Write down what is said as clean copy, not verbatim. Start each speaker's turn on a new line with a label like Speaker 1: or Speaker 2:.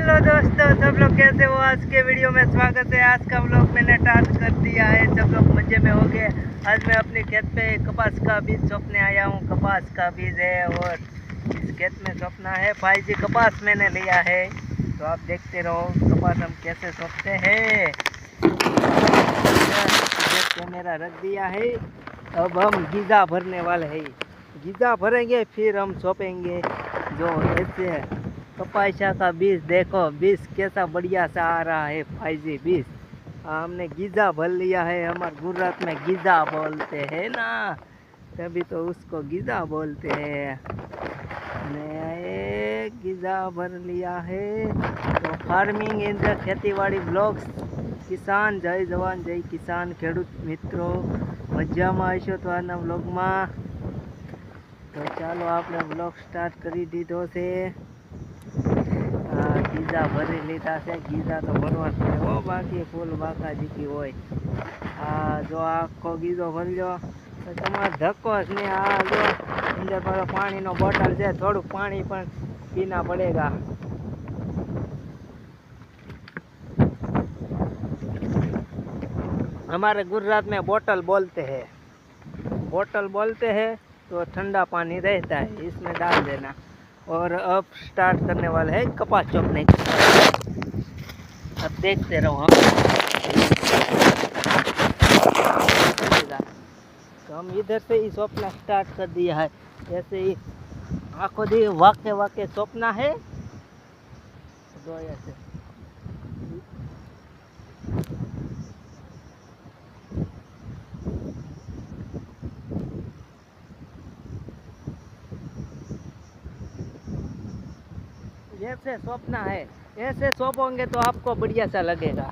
Speaker 1: Hello दोस्तों, सब लोग कैसे हो। आज के वीडियो में स्वागत है। आज का व्लॉग मैंने स्टार्ट कर दिया है। सब लोग मजे में हो गए। आज मैं अपने खेत पे कपास का बीज सौंपने आया हूँ। कपास का बीज है और इस खेत में सौंपना है। 5G कपास मैंने लिया है, तो आप देखते रहो कपास हम कैसे सौंपते हैं। कैमरा रख दिया है। अब हम गीजा भरने वाले हैं। गीजा भरेंगे फिर हम सौंपेंगे। जो ऐसे कपासिया का बीज देखो, बीज कैसा बढ़िया सा आ रहा है। 5G बीज हमने गीजा भर लिया है। हमारे गुजरात में गीजा बोलते हैं ना, तभी तो उसको गीजा बोलते हैं। हमने गीजा भर लिया है। तो फार्मिंग इन द खेतीवाड़ी ब्लॉग्स, किसान जय जवान जय किसान। ખેડૂત મિત્રો મજામાં આવશો તો આના વ્લોગમાં। તો ચાલો આપણે વ્લોગ સ્ટાર્ટ કરી દીધો છે। ગીઝા ભરી લીધા છે। ગીઝા તો ભરવા છે હો, બાકી ફૂલ બાકા જીકી હોય। જો આખો ગીઝો ભરજો તો તમારે ધક્કો જ નહીં। જો અંદર પેલો પાણીનો બોટલ છે, થોડુંક પાણી પણ પીના પડેગા। हमारे गुजरात में बोतल बोलते हैं। बोतल बोलते हैं तो ठंडा पानी रहता है, इसमें डाल देना। और अब स्टार्ट करने वाले हैं कपास चौंकने की। अब देखते रहो हम। तो हम इधर से ही सौंपना स्टार्ट कर दिया है। ऐसे ही आखो दी वाके वाके सौंपना है। तो ऐसे ऐसे सौंपना है। ऐसे सौंपोगे तो आपको बढ़िया सा लगेगा।